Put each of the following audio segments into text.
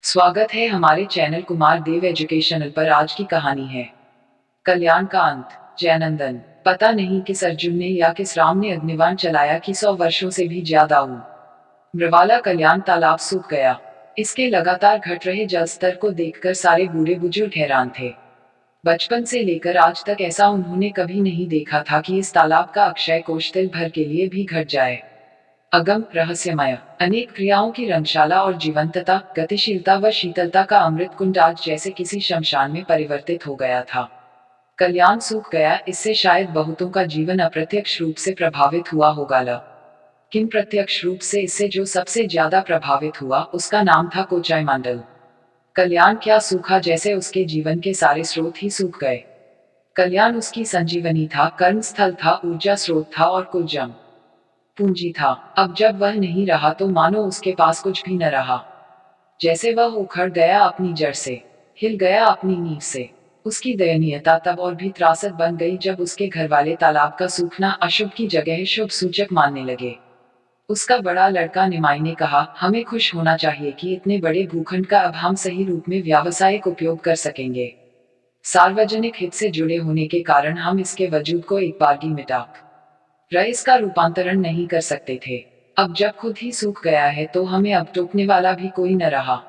स्वागत है हमारे चैनल कुमार देव एजुकेशनल पर। आज की कहानी है कल्याण का अंत। जयनंदन। पता नहीं किस अर्जुन ने या किस राम ने अग्निबाण चलाया कि 100 वर्षों से भी ज्यादा उम्र वाला कल्याण तालाब सूख गया। इसके लगातार घट रहे जल स्तर को देखकर सारे बूढ़े बुजुर्ग हैरान थे। बचपन से लेकर आज तक ऐसा उन्होंने कभी नहीं देखा था कि इस तालाब का अक्षय कोष तिल भर के लिए भी घट जाए। अगम, रहस्यमय, अनेक क्रियाओं की रंगशाला और जीवंतता, गतिशीलता व शीतलता का अमृत कुंड आज जैसे किसी शमशान में परिवर्तित हो गया था। कल्याण सूख गया, इससे शायद बहुतों का जीवन अप्रत्यक्ष रूप से प्रभावित हुआ होगा। लेकिन प्रत्यक्ष रूप से इससे जो सबसे ज्यादा प्रभावित हुआ उसका नाम था कोचाई मंडल। कल्याण क्या सूखा जैसे उसके जीवन के सारे स्रोत ही सूख गए। कल्याण उसकी संजीवनी था, कर्मस्थल था, ऊर्जा स्रोत था और कुल पूंजी था। अब जब वह नहीं रहा तो मानो उसके पास कुछ भी न रहा। जैसे वह उखड़ गया अपनी जड़ से, हिल गया अपनी नींव से। उसकी दयनीयता तब और भी त्रासद बन गई जब उसके घरवाले तालाब का सूखना अशुभ की जगह शुभ सूचक मानने लगे। उसका बड़ा लड़का निमाई ने कहा, हमें खुश होना चाहिए कि इतने बड़े भूखंड का अब हम सही रूप में व्यावसायिक उपयोग कर सकेंगे। सार्वजनिक हित से जुड़े होने के कारण हम इसके वजूद को एक बारगी मिटा रईस का रूपांतरण नहीं कर सकते थे। अब जब खुद ही सूख गया है तो हमें अब टोकने वाला भी कोई न रहा।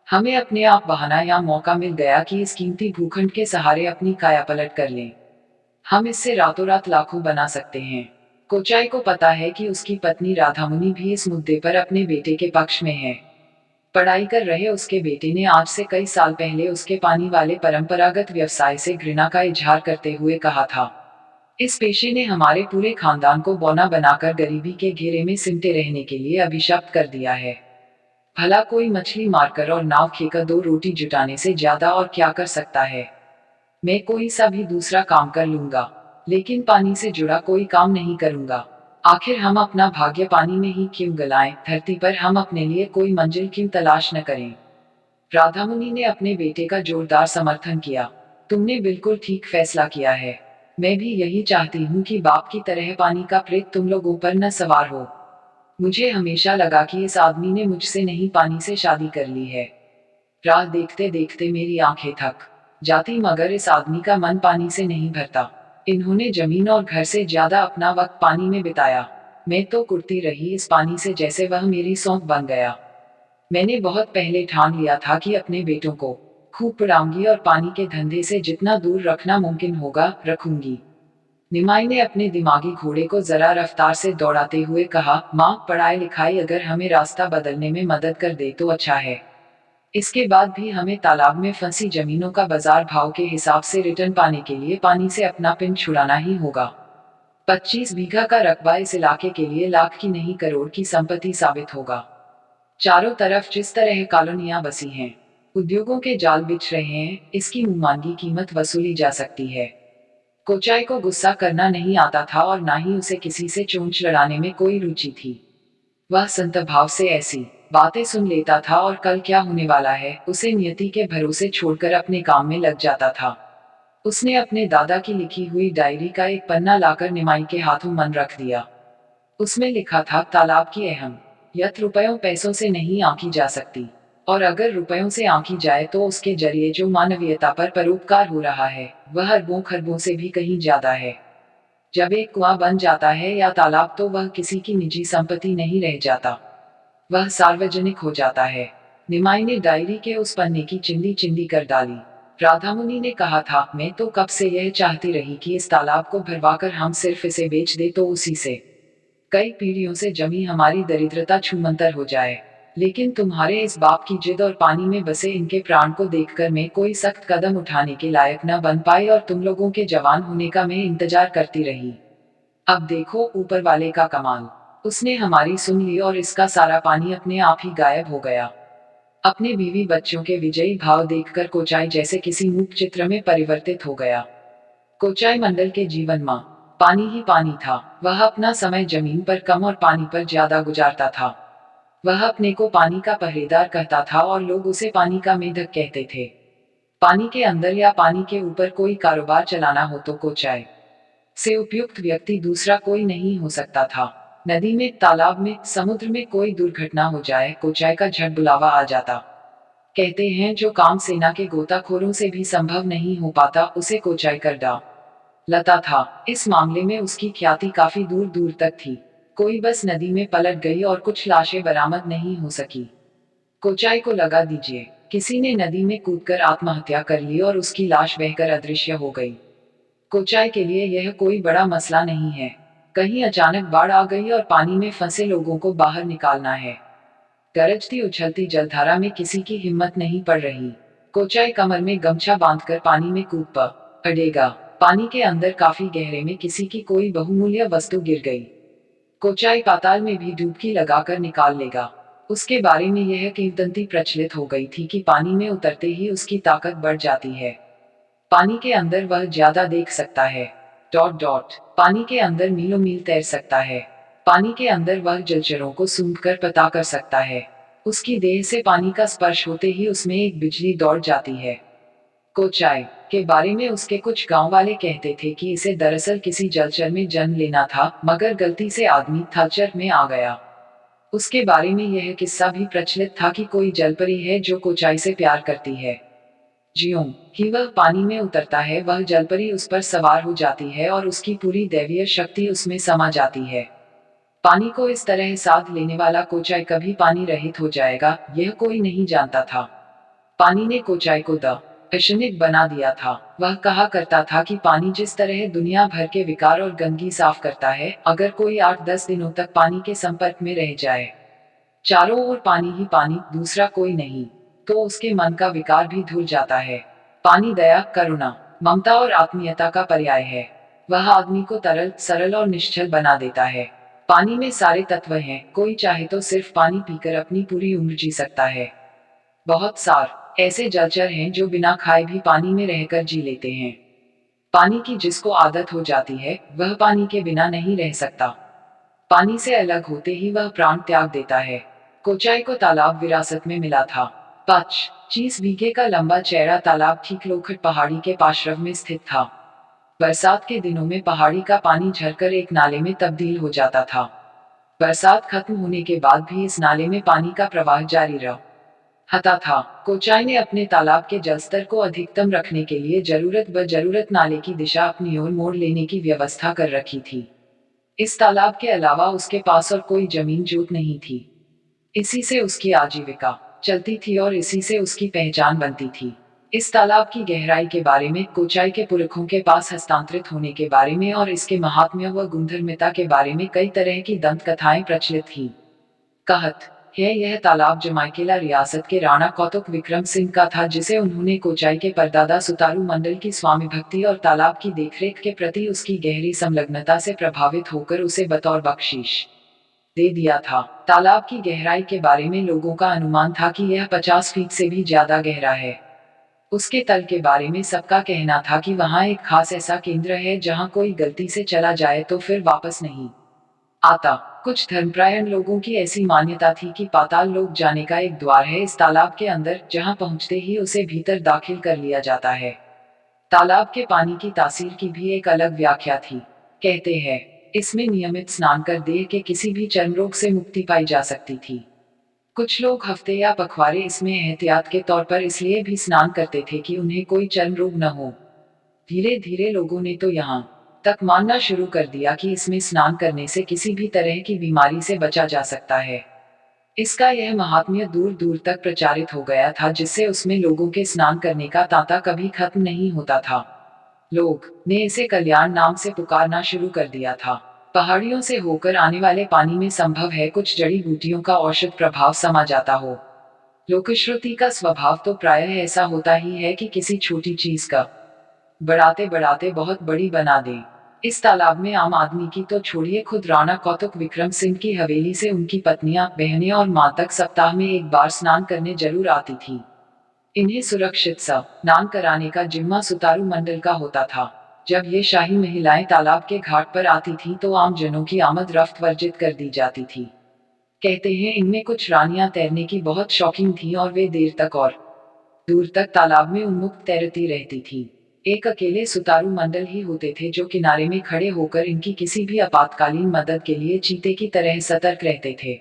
हमें अपने आप बहाना या मौका मिल गया कि इस कीमती भूखंड के सहारे अपनी काया पलट कर लें। हम इससे रातों रात लाखों बना सकते हैं। कोचाई को पता है कि उसकी पत्नी राधामुनि भी इस मुद्दे पर अपने बेटे के पक्ष में है। पढ़ाई कर रहे उसके बेटे ने आज से कई साल पहले उसके पानी वाले परंपरागत व्यवसाय से घृणा का इजहार करते हुए कहा था, इस पेशे ने हमारे पूरे खानदान को बौना बनाकर गरीबी के घेरे में सिमटे रहने के लिए अभिशप्त कर दिया है। भला कोई मछली मारकर और नाव खेकर 2 रोटी जुटाने से ज्यादा और क्या कर सकता है। मैं कोई सा भी दूसरा काम कर लूंगा, लेकिन पानी से जुड़ा कोई काम नहीं करूंगा। आखिर हम अपना भाग्य पानी में ही क्यों गलाएं, धरती पर हम अपने लिए कोई मंजिल क्यों तलाश न करें। राधामुनि ने अपने बेटे का जोरदार समर्थन किया। तुमने बिल्कुल ठीक फैसला किया है। मैं भी यही चाहती हूँ कि बाप की तरह पानी का प्रेत तुम लोगों पर न सवार हो। मुझे हमेशा लगा कि इस आदमी ने मुझसे नहीं पानी से शादी कर ली है। राह देखते देखते मेरी आंखें थक जाती, मगर इस आदमी का मन पानी से नहीं भरता। इन्होंने जमीन और घर से ज्यादा अपना वक्त पानी में बिताया। मैं तो कुड़ती रही इस पानी से जैसे वह मेरी सौंप बन गया। मैंने बहुत पहले ठान लिया था कि अपने बेटों को खूब पढ़ाऊंगी और पानी के धंधे से जितना दूर रखना मुमकिन होगा रखूंगी। निमाई ने अपने दिमागी घोड़े को जरा रफ्तार से दौड़ाते हुए कहा, माँ, पढ़ाई लिखाई अगर हमें रास्ता बदलने में मदद कर दे तो अच्छा है। इसके बाद भी हमें तालाब में फंसी जमीनों का बाजार भाव के हिसाब से रिटर्न पाने के लिए पानी से अपना पिंड छुड़ाना ही होगा। 25 बीघा का रकबा इस इलाके के लिए लाख की नहीं करोड़ की संपत्ति साबित होगा। चारों तरफ जिस तरह कॉलोनियां बसी हैं, उद्योगों के जाल बिछ रहे हैं, इसकी मुमानगी कीमत वसूली जा सकती है। कोचाई को गुस्सा करना नहीं आता था और ना ही उसे किसी से चोंच लड़ाने में कोई रुचि थी। वह संत भाव से ऐसी बातें सुन लेता था और कल क्या होने वाला है उसे नियति के भरोसे छोड़कर अपने काम में लग जाता था। उसने अपने दादा की लिखी हुई डायरी का एक पन्ना लाकर निमाई के हाथों मन रख दिया। उसमें लिखा था, तालाब की अहमियत रुपयों पैसों से नहीं आंकी जा सकती, और अगर रुपयों से आंकी जाए तो उसके जरिए जो मानवीयता पर परोपकार हो रहा है वह अरबों खरबों से भी कहीं ज्यादा है। जब एक कुआं बन जाता है या तालाब तो वह किसी की निजी संपत्ति नहीं रह जाता, वह सार्वजनिक हो जाता है। निमाई ने डायरी के उस पन्ने की चिंदी चिंदी कर डाली। राधामुनि ने कहा था, मैं तो कब से यह चाहती रही कि इस तालाब को भरवाकर हम सिर्फ इसे बेच दे तो उसी से कई पीढ़ियों से जमी हमारी दरिद्रता छूमंतर हो जाए। लेकिन तुम्हारे इस बाप की जिद और पानी में बसे इनके प्राण को देखकर मैं कोई सख्त कदम उठाने के लायक न बन पाई और तुम लोगों के जवान होने का मैं इंतजार करती रही। अब देखो ऊपर वाले का कमाल, उसने हमारी सुन ली और इसका सारा पानी अपने आप ही गायब हो गया। अपने बीवी बच्चों के विजयी भाव देखकर कोचाई जैसे किसी मूक चित्र में परिवर्तित हो गया। कोचाई मंडल के जीवन में पानी ही पानी था। वह अपना समय जमीन पर कम और पानी पर ज्यादा गुजारता था। वह अपने को पानी का पहरेदार कहता था और लोग उसे पानी का मेढक कहते थे। पानी के अंदर या पानी के ऊपर कोई कारोबार चलाना हो तो कोचाई से उपयुक्त व्यक्ति दूसरा कोई नहीं हो सकता था। नदी में, तालाब में, समुद्र में कोई दुर्घटना हो जाए, कोचाई का झट बुलावा आ जाता। कहते हैं जो काम सेना के गोताखोरों से भी संभव नहीं हो पाता उसे कोचाई कर डालता था। इस मामले में उसकी ख्याति काफी दूर दूर तक थी। कोई बस नदी में पलट गई और कुछ लाशें बरामद नहीं हो सकी। कोचाई को लगा दीजिए किसी ने नदी में कूदकर आत्महत्या कर ली और उसकी लाश बहकर अदृश्य हो गई। कोचाई के लिए यह कोई बड़ा मसला नहीं है। कहीं अचानक बाढ़ आ गई और पानी में फंसे लोगों को बाहर निकालना है। गरजती उछलती जलधारा में किसी की हिम्मत नहीं पड़ रही। कोचाई कमर में गमछा बांधकर पानी में कूद पड़ेगा। पानी के अंदर काफी गहरे में किसी की कोई बहुमूल्य वस्तु गिर गई। कोचाई पाताल में भी डुबकी लगाकर निकाल लेगा। उसके बारे में यह किंवदंती प्रचलित हो गई थी कि पानी में उतरते ही उसकी ताकत बढ़ जाती है। पानी के अंदर वह ज्यादा देख सकता है। पानी के अंदर मीलों मील तैर सकता है। पानी के अंदर वह जलचरों को सूंघकर पता कर सकता है। उसकी देह से पानी का स्पर्श होते ही उसमें एक बिजली दौड़ जाती है। कोचाई के बारे में उसके कुछ गांव वाले कहते थे कि इसे दरअसल किसी जलचर में जन्म लेना था, मगर गलती से आदमी थलचर में आ गया। उसके बारे में यह किस्सा भी प्रचलित था कि कोई जलपरी है जो कोचाई से प्यार करती है। ज्यों ही वह पानी में उतरता है वह जलपरी उस पर सवार हो जाती है और उसकी पूरी दैवीय शक्ति उसमें समा जाती है। पानी को इस तरह साध लेने वाला कोचाई कभी पानी रहित हो जाएगा, यह कोई नहीं जानता था। पानी ने कोचाई को दार्शनिक बना दिया था। वह कहा करता था कि पानी जिस तरह दुनिया भर के विकार और गंदगी साफ करता है, अगर कोई 8-10 दिनों तक पानी के संपर्क में रह जाए, चारों ओर पानी ही पानी, दूसरा कोई नहीं, तो उसके मन का विकार भी धुल जाता है। पानी दया, करुणा, ममता और आत्मीयता का पर्याय है। वह आदमी को तरल, सरल और निश्चल बना देता है। पानी में सारे तत्व हैं, कोई चाहे तो सिर्फ पानी पीकर अपनी पूरी उम्र जी सकता है। बहुत सार ऐसे जलचर हैं जो बिना खाए भी पानी में रहकर जी लेते हैं। पानी की जिसको आदत हो जाती है, वह पानी के बिना नहीं रह सकता। पानी से अलग होते ही वह प्राण त्याग देता है। कोचाई को तालाब विरासत में मिला था। 25 बीघे का लंबा चौड़ा तालाब ठीक लोखंड पहाड़ी के पार्श्व में स्थित था। बरसात के दिनों में पहाड़ी का पानी झरकर एक नाले में तब्दील हो जाता था। बरसात खत्म होने के बाद भी इस नाले में पानी का प्रवाह जारी रहता था। कोचाई ने अपने तालाब के जलस्तर को अधिकतम रखने के लिए जरूरत नाले की दिशा अपनी ओर मोड़ लेने की व्यवस्था कर रखी थी। इस तालाब के अलावा उसके पास और कोई जमीन जोत नहीं थी। इसी से उसकी आजीविका चलती थी और इसी से उसकी पहचान बनती थी। इस तालाब की गहराई के बारे में, कोचाई के पुरखों के पास हस्तांतरित होने के बारे में और इसके महात्म्य व गुणधर्मिता के बारे में कई तरह की दंत कथाएं प्रचलित थीं। कहत है यह तालाब जमाइकेला रियासत के राणा कौतुक विक्रम सिंह का था, जिसे उन्होंने कोचाई के परदादा सुतारू मंडल की स्वामी भक्ति और तालाब की देखरेख के प्रति उसकी गहरी संलग्नता से प्रभावित होकर उसे बतौर बख्शीश दे दिया था। तालाब की गहराई के बारे में लोगों का अनुमान था कि यह 50 फीट से भी ज्यादा गहरा है। उसके तल के बारे में सबका कहना था कि वहां एक खास ऐसा केंद्र है जहां कोई गलती से चला जाए तो फिर वापस नहीं आता। कुछ धर्मपरायण लोगों की ऐसी मान्यता थी कि पाताल लोक जाने का एक द्वार है इस तालाब के अंदर, जहां पहुंचते ही उसे भीतर दाखिल कर लिया जाता है। तालाब के पानी की तासीर की भी एक अलग व्याख्या थी। कहते हैं इसमें नियमित स्नान कर देह के किसी भी चर्म रोग से मुक्ति पाई जा सकती थी। कुछ लोग हफ्ते या पखवाड़े इसमें एहतियात के तौर पर इसलिए भी स्नान करते थे कि उन्हें कोई चर्म रोग न हो। धीरे धीरे लोगों ने तो यहाँ तक मानना शुरू कर दिया कि इसमें स्नान करने से किसी भी तरह की बीमारी से बचा जा सकता है। इसका यह महात्म्य दूर दूर तक प्रचारित हो गया था, जिससे उसमें लोगों के स्नान करने का तांता कभी खत्म नहीं होता था। लोग ने इसे कल्याण नाम से पुकारना शुरू कर दिया था। पहाड़ियों से होकर आने वाले पानी में संभव है कुछ जड़ी बूटियों का औषध प्रभाव समा जाता हो। लोकश्रुति का स्वभाव तो प्रायः ऐसा होता ही है कि किसी छोटी चीज का बढ़ाते बढ़ाते बहुत बड़ी बना दे। इस तालाब में आम आदमी की तो छोड़िए, खुद राणा कौतुक विक्रम सिंह की हवेली से उनकी पत्नियां, बहनें और मां तक सप्ताह में एक बार स्नान करने जरूर आती थी। इन्हें सुरक्षित स्नान कराने का जिम्मा सुतारू मंडल का होता था। जब ये शाही महिलाएं तालाब के घाट पर आती थीं तो आम जनों की आमद रफ्त वर्जित कर दी जाती थी। कहते हैं इनमें कुछ रानियां तैरने की बहुत शौकीन थीं और वे देर तक और दूर तक तालाब में उन्मुक्त तैरती रहती थीं। एक अकेले सुतारू मंडल ही होते थे जो किनारे में खड़े होकर इनकी किसी भी आपातकालीन मदद के लिए चीते की तरह सतर्क रहते थे।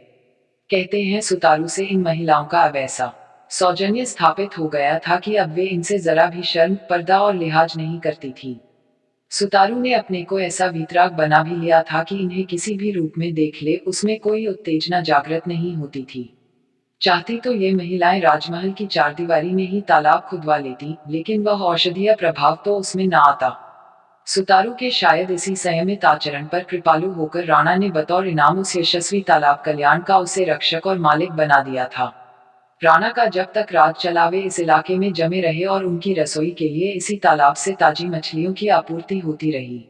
कहते हैं सुतारू से इन महिलाओं का अब ऐसा सौजन्य स्थापित हो गया था कि अब वे इनसे जरा भी शर्म, पर्दा और लिहाज नहीं करती थी। सुतारू ने अपने को ऐसा वीतराग बना भी लिया था कि इन्हें किसी भी रूप में देख ले उसमें कोई उत्तेजना जागृत नहीं होती थी। चाहती तो ये महिलाएं राजमहल की चारदीवारी में ही तालाब खुदवा लेती, लेकिन वह औषधीय प्रभाव तो उसमें न आता। सुतारू के शायद इसी संयमित आचरण पर कृपालु होकर राणा ने बतौर इनाम उस यशस्वी तालाब कल्याण का उसे रक्षक और मालिक बना दिया था। राणा का जब तक राज चला वे इस इलाके में जमे रहे और उनकी रसोई के लिए इसी तालाब से ताजी मछलियों की आपूर्ति होती रही।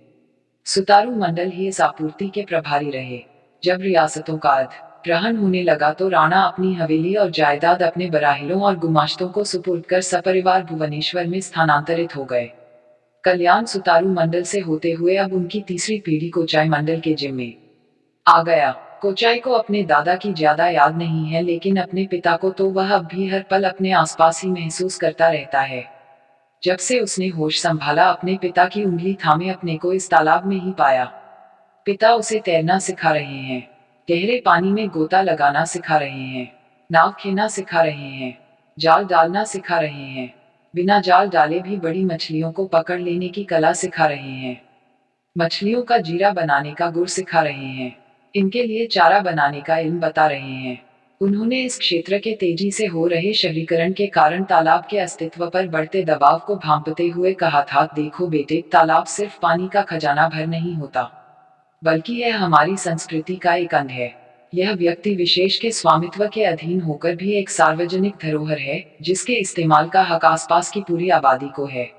सुतारू मंडल ही इस आपूर्ति के प्रभारी रहे। जब रियासतों का ग्रहण होने लगा तो राणा अपनी हवेली और जायदाद अपने बराहिलों और गुमाश्तों को सुपुर्द कर सपरिवार भुवनेश्वर में स्थानांतरित हो गए। कल्याण सुतारू मंडल से होते हुए अब उनकी तीसरी पीढ़ी कोचाई मंडल के जिम्मे आ गया। कोचाई को अपने दादा की ज्यादा याद नहीं है, लेकिन अपने पिता को तो वह अब भी हर पल अपने आसपास ही महसूस करता रहता है। जब से उसने होश संभाला अपने पिता की उंगली थामे अपने को इस तालाब में ही पाया। पिता उसे तैरना सिखा रहे हैं, गहरे पानी में गोता लगाना सिखा रहे हैं, नाव खेना सिखा रहे हैं, जाल डालना सिखा रहे हैं, बिना जाल डाले भी बड़ी मछलियों को पकड़ लेने की कला सिखा रहे हैं, मछलियों का जीरा बनाने का गुर सिखा रहे हैं, इनके लिए चारा बनाने का इल्म बता रहे हैं। उन्होंने इस क्षेत्र के तेजी से हो रहे शहरीकरण के कारण तालाब के अस्तित्व पर बढ़ते दबाव को भांपते हुए कहा था, देखो बेटे, तालाब सिर्फ पानी का खजाना भर नहीं होता, बल्कि यह हमारी संस्कृति का एक अंग है। यह व्यक्ति विशेष के स्वामित्व के अधीन होकर भी एक सार्वजनिक धरोहर है, जिसके इस्तेमाल का हक आसपास की पूरी आबादी को है।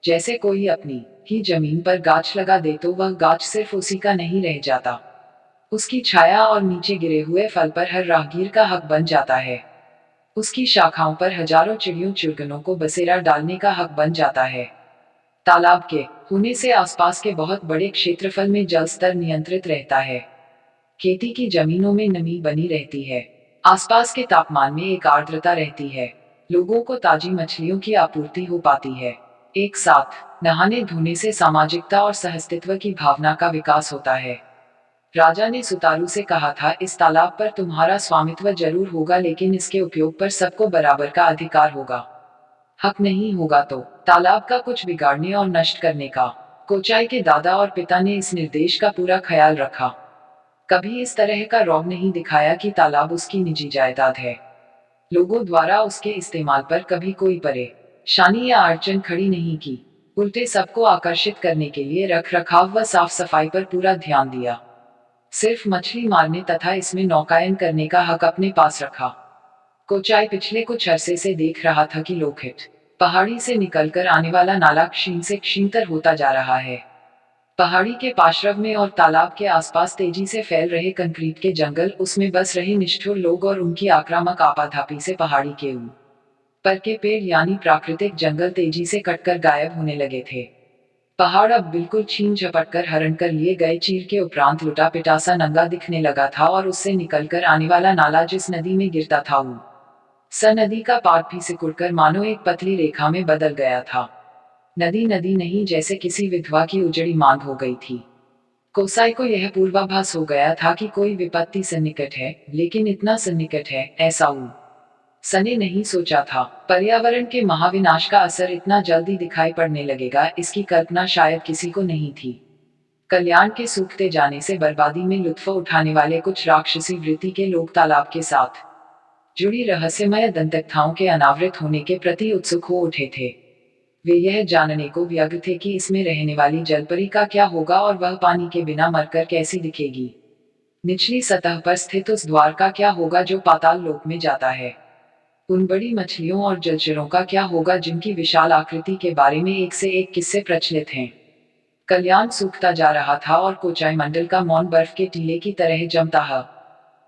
जैसे कोई अपनी ही जमीन पर गाछ लगा दे तो वह गाछ सिर्फ उसी का नहीं रह जाता, उसकी छाया और नीचे गिरे हुए फल पर हर राहगीर का हक बन जाता है। उसकी शाखाओं पर हजारों चिड़ियों चिड़गनों को बसेरा डालने का हक बन जाता है। तालाब के होने से आसपास के बहुत बड़े क्षेत्रफल में जल स्तर नियंत्रित रहता है। खेती की जमीनों में नमी बनी रहती है। आसपास के तापमान में एक आर्द्रता रहती है। लोगों को ताजी मछलियों की आपूर्ति हो पाती है। एक साथ नहाने धोने से सामाजिकता और सहअस्तित्व की भावना का विकास होता है। राजा ने सुतारू से कहा था, इस तालाब पर तुम्हारा स्वामित्व जरूर होगा, लेकिन इसके उपयोग पर सबको बराबर का अधिकार होगा। हक नहीं होगा तो तालाब का कुछ बिगाड़ने और नष्ट करने का। कोचाई के दादा और पिता ने इस निर्देश का पूरा ख्याल रखा। कभी इस तरह का रौब नहीं दिखाया कि तालाब उसकी निजी जायदाद है। लोगों द्वारा उसके इस्तेमाल पर कभी कोई परेशानी या अड़चन खड़ी नहीं की। उल्टे सबको आकर्षित करने के लिए रख रखाव व साफ सफाई पर पूरा ध्यान दिया। सिर्फ मछली मारने तथा इसमें नौकायन करने का हक अपने पास रखा। कोचाई पिछले कुछ अरसे से देख रहा था कि लोखिट पहाड़ी से निकलकर आने वाला नाला क्षीण से क्षीणतर होता जा रहा है। पहाड़ी के पार्श्व में और तालाब के आसपास तेजी से फैल रहे कंक्रीट के जंगल, उसमें बस रहे निष्ठुर लोग और उनकी आक्रामक आपाधापी से पहाड़ी के ऊपर के पेड़ यानी प्राकृतिक जंगल तेजी से कटकर गायब होने लगे थे। पहाड़ अब बिल्कुल छीन झपट कर हरण कर लिए गए चीर के उपरांत लुटा पिटासा नंगा दिखने लगा था और उससे निकलकर आने वाला नाला जिस नदी में गिरता था वो स नदी का पाट भी सिकुड़कर मानो एक पतली रेखा में बदल गया था। नदी नदी नहीं, जैसे किसी विधवा की उजड़ी मांग हो गई थी। कोसाई को यह पूर्वाभास हो गया था कि कोई विपत्ति सन्निकट है, लेकिन इतना सन्निकट है ऐसा सने नहीं सोचा था। पर्यावरण के महाविनाश का असर इतना जल्दी दिखाई पड़ने लगेगा, इसकी कल्पना शायद किसी को नहीं थी। कल्याण के सूखते जाने से बर्बादी में लुत्फ उठाने वाले कुछ राक्षसी वृत्ति के लोग तालाब के साथ जुड़ी रहस्यमय दंतकथाओं के अनावृत होने के प्रति उत्सुक हो उठे थे। वे यह जानने को व्यग्र थे कि इसमें रहने वाली जलपरी का क्या होगा और वह पानी के बिना मरकर कैसी दिखेगी। निचली सतह पर स्थित उस द्वार का क्या होगा जो पाताल लोक में जाता है। उन बड़ी मछलियों और जलचरों का क्या होगा जिनकी विशाल आकृति के बारे में एक से एक किस्से प्रचलित हैं। कल्याण सूखता जा रहा था और कोचाई मंडल का मौन बर्फ के टीले की तरह जमता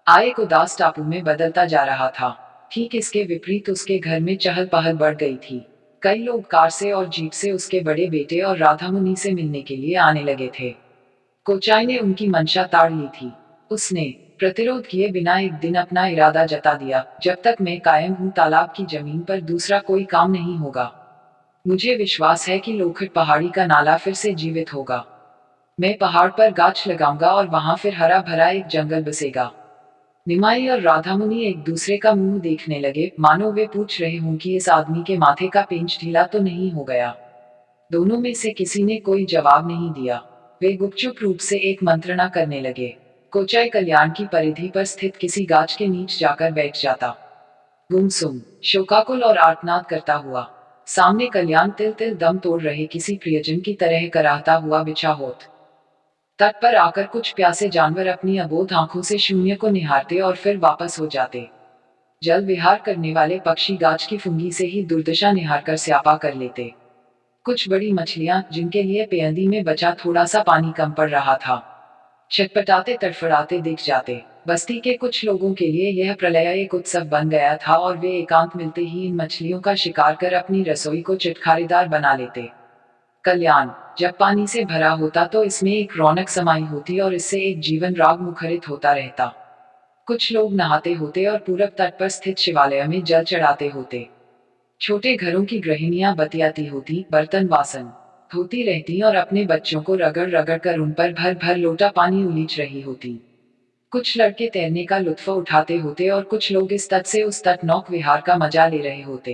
आए एक उदास टापू में बदलता जा रहा था। ठीक इसके विपरीत उसके घर में चहल पहल बढ़ गई थी। कई लोग कार से और जीप से उसके बड़े बेटे और राधा मुनि से मिलने के लिए आने लगे थे। कोचाई ने उनकी मंशा ताड़ ली थी। उसने प्रतिरोध किए बिना एक दिन अपना इरादा जता दिया, जब तक मैं कायम हूँ तालाब की जमीन पर दूसरा कोई काम नहीं होगा। मुझे विश्वास है कि लोखिट पहाड़ी का नाला फिर से जीवित होगा। मैं पहाड़ पर गाछ लगाऊंगा और वहां फिर हरा भरा एक जंगल बसेगा। निमाई और राधामुनि एक दूसरे का मुंह देखने लगे, मानो वे पूछ रहे हों कि इस आदमी के माथे का पेंच ढीला तो नहीं हो गया। दोनों में से किसी ने कोई जवाब नहीं दिया। वे गुपचुप रूप से एक मंत्रणा करने लगे। कोचाई कल्याण की परिधि पर स्थित किसी गाछ के नीचे जाकर बैठ जाता। गुमसुम, शोकाकुल और आर्तनाद करता हुआ। सामने कल्याण तिल तिल दम तोड़ रहे किसी प्रियजन की तरह कराहता हुआ बिछा होत। तट पर आकर कुछ प्यासे जानवर अपनी अबोध आंखों से शून्य को निहारते और फिर वापस हो जाते। जल विहार करने वाले पक्षी गाछ की फुंगी से ही दुर्दशा निहारकर स्यापा कर लेते। कुछ बड़ी मछलियां, जिनके लिए पेयंदी में बचा थोड़ा सा पानी कम पड़ रहा था, छटपटाते तड़फड़ाते दिख जाते। बस्ती के कुछ लोगों के लिए यह प्रलय एक उत्सव बन गया था और वे एकांत मिलते ही इन मछलियों का शिकार कर अपनी रसोई को चटखारेदार बना लेते। कल्याण, जब पानी से भरा होता तो इसमें एक रौनक समाई होती और इससे एक जीवन राग मुखरित होता रहता। कुछ लोग नहाते होते और पूरब तट पर स्थित शिवालय में जल चढ़ाते होते। छोटे घरों की गृहिणियां बतियाती होती, बर्तन बासन धोती रहती और अपने बच्चों को रगड़ रगड़ कर उन पर भर भर लोटा पानी उलीच रही होती। कुछ लड़के तैरने का लुत्फ उठाते होते और कुछ लोग इस तट से उस तट नौक विहार का मजा ले रहे होते।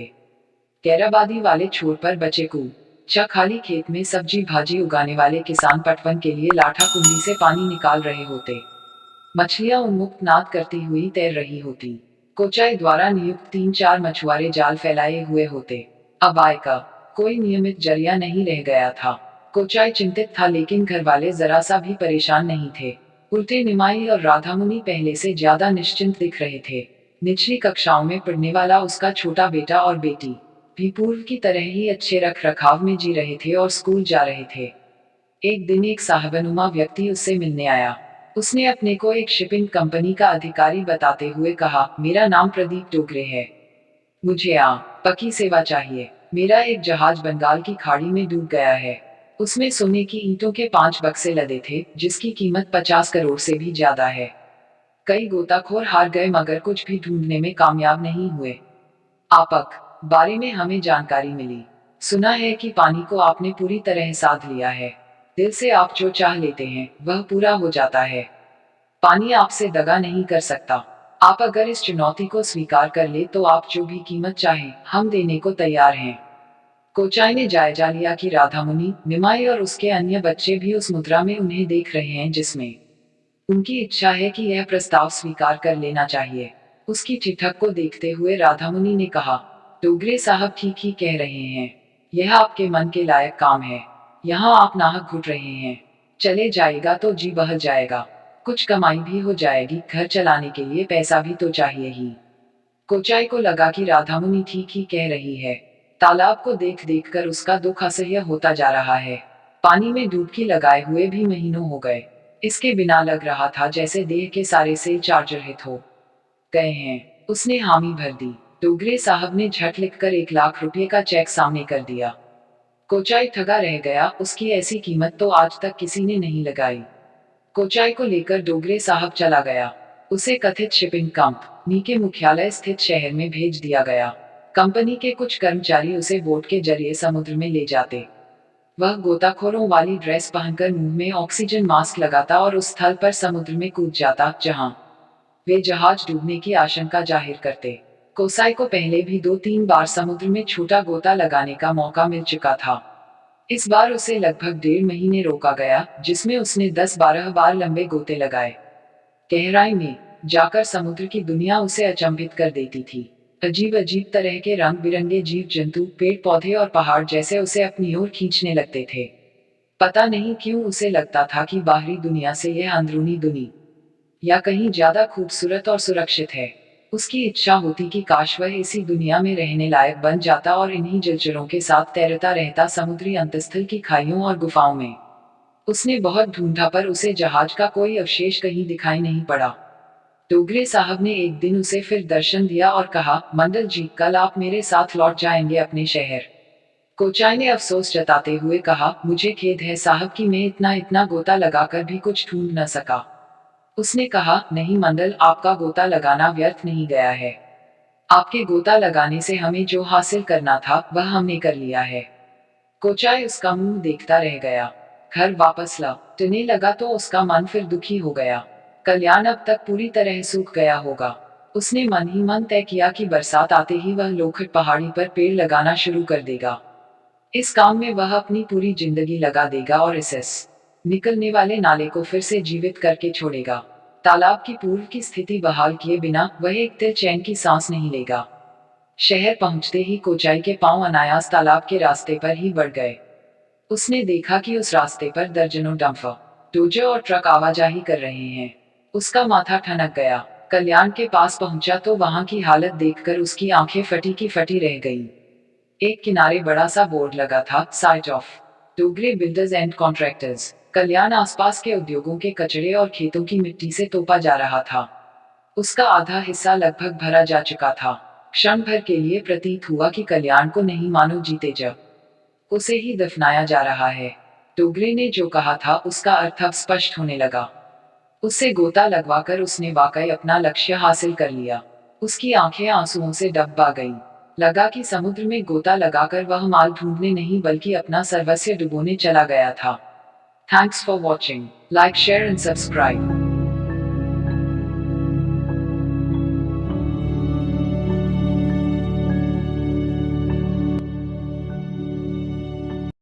गैराबादी वाले छोर पर बचे कूचा खाली खेत में सब्जी भाजी उगाने वाले किसान पटवन के लिए लाठा कुंडी से पानी निकाल रहे होते। मछलियां उन्मुक्त नाद करती हुई तैर रही होती। कोचाई द्वारा नियुक्त 3-4 मछुआरे जाल फैलाए हुए होते। अब आय का कोई नियमित जरिया नहीं रह गया था। कोचाई चिंतित था, लेकिन घर वाले जरा सा भी परेशान नहीं थे। उल्टे निमाई और राधामुनि पहले से ज्यादा निश्चिंत दिख रहे थे। निचली कक्षाओं में पढ़ने वाला उसका छोटा बेटा और बेटी भी पूर्व की तरह ही अच्छे रख रखाव में जी रहे थे और स्कूल जा रहे थे। एक दिन एक साहबनुमा व्यक्ति उससे मिलने आया। उसने अपने को एक शिपिंग कंपनी का अधिकारी बताते हुए कहा, मेरा नाम प्रदीप डोगरे है। मुझे पकी सेवा चाहिए। मेरा एक जहाज बंगाल की खाड़ी में डूब गया है। उसमें सोने की ईंटों के 5 बक्से लदे थे, जिसकी कीमत 50 करोड़ से भी ज्यादा है। कई गोताखोर हार गए मगर कुछ भी ढूंढने में कामयाब नहीं हुए। आपक बारे में हमें जानकारी मिली। सुना है कि पानी को आपने पूरी तरह साध लिया है। दिल से आप जो चाह लेते हैं वह पूरा हो जाता है। पानी आपसे दगा नहीं कर सकता। आप अगर इस चुनौती को स्वीकार कर ले तो आप जो भी कीमत चाहें हम देने को तैयार हैं। कोचाई ने जायजा लिया कि राधामुनि, निमाई और उसके अन्य बच्चे भी उस मुद्रा में उन्हें देख रहे हैं जिसमें उनकी इच्छा है कि यह प्रस्ताव स्वीकार कर लेना चाहिए। उसकी ठिठक को देखते हुए राधामुनि ने कहा, डोगरे साहब ठीक ही कह रहे हैं। यह आपके मन के लायक काम है। यहाँ आप नाहक घुट रहे हैं। चले जाएगा तो जी बहल जाएगा। कुछ कमाई भी हो जाएगी, घर चलाने के लिए पैसा भी तो चाहिए ही। कोचाई को लगा कि राधामुनि ठीक ही कह रही है। तालाब को देख देख कर उसका दुख असह्य होता जा रहा है। पानी में डुबकी लगाए हुए भी महीनों हो गए। इसके बिना लग रहा था जैसे देह के सारे सेल चार्जर हिट हो गए हैं। उसने हामी भर दी। डोगरे साहब ने झट लिखकर 1 लाख रुपए का चेक सामने कर दिया। कोचाई ठगा रह गया, उसकी ऐसी कीमत तो आज तक किसी ने नहीं लगाई। कोचाई को लेकर डोगरे साहब चला गया। उसे कथित शिपिंग कंपनी के मुख्यालय स्थित शहर में भेज दिया गया। कंपनी के कुछ कर्मचारी उसे बोट के जरिए समुद्र में ले जाते। वह गोताखोरों वाली ड्रेस पहनकर मुंह में ऑक्सीजन मास्क लगाता और उस स्थल पर समुद्र में कूद जाता जहां वे जहाज डूबने की आशंका जाहिर करते। कोसाई को पहले भी 2-3 बार समुद्र में छोटा गोता लगाने का मौका मिल चुका था। इस बार उसे लगभग 1.5 महीने रोका गया, जिसमें उसने 10-12 बार लंबे गोते लगाए। गहराई में जाकर समुद्र की दुनिया उसे अचंभित कर देती थी। अजीब अजीब तरह के रंग बिरंगे जीव जंतु, पेड़ पौधे और पहाड़ जैसे उसे अपनी ओर खींचने लगते थे। पता नहीं क्यों उसे लगता था कि बाहरी दुनिया से यह अंदरूनी दुनिया कहीं ज्यादा खूबसूरत और सुरक्षित है। उसकी इच्छा होती कि काश वह इसी दुनिया में रहने लायक बन जाता और इन्हीं जलचरों के साथ तैरता रहता समुद्री अंतस्थल की खाइयों और गुफाओं में। उसने बहुत ढूंढा पर उसे जहाज का कोई अवशेष कहीं दिखाई नहीं पड़ा। डोगरे साहब ने एक दिन उसे फिर दर्शन दिया और कहा, मंडल जी, कल आप मेरे साथ लौट जाएंगे अपने शहर। कोचाई ने अफसोस जताते हुए कहा, मुझे खेद है साहब कि मैं इतना इतना गोता लगाकर भी कुछ ढूंढ न सका। उसने कहा, नहीं मंडल, आपका गोता लगाना व्यर्थ नहीं गया है। आपके गोता लगाने से हमें जो हासिल करना था वह हमने कर लिया है। कोचाई उसका मुंह देखता रह गया। घर वापस लौटने लगा तो उसका मन फिर दुखी हो गया। कल्याण अब तक पूरी तरह सूख गया होगा। उसने मन ही मन तय किया कि बरसात आते ही वह लोखंड पहाड़ी पर पेड़ लगाना शुरू कर देगा। इस काम में वह अपनी पूरी जिंदगी लगा देगा और इस निकलने वाले नाले को फिर से जीवित करके छोड़ेगा। तालाब की पूर्व की स्थिति बहाल किए बिना वह एक तिल चैन की सांस नहीं लेगा। शहर पहुंचते ही कोचाई के पांव अनायास तालाब के रास्ते पर ही बढ़ गए। उसने देखा कि उस रास्ते पर दर्जनों डंपर, डोजर और ट्रक आवाजाही कर रहे हैं। उसका माथा ठनक गया। कल्याण के पास पहुंचा तो वहां की हालत देखकर उसकी आंखें फटी की फटी रह गईं। एक किनारे बड़ा सा बोर्ड लगा था, साइट ऑफ डोगरे बिल्डर्स एंड कॉन्ट्रैक्टर्स। कल्याण आसपास के उद्योगों के कचरे और खेतों की मिट्टी से तोपा जा रहा था। उसका आधा हिस्सा लगभग भरा जा चुका था। क्षण भर के लिए प्रतीत हुआ कि कल्याण को नहीं मानो जीते जब उसे ही दफनाया जा रहा है। डोगरे ने जो कहा था उसका अर्थ अब स्पष्ट होने लगा। उससे गोता लगवाकर उसने वाकई अपना लक्ष्य हासिल कर लिया। उसकी आंखें आंसुओं से डबा गईं। लगा कि समुद्र में गोता लगाकर वह माल ढूंढने नहीं बल्कि अपना सर्वस्व डुबोने चला गया था। Thanks for watching. Like, share and subscribe.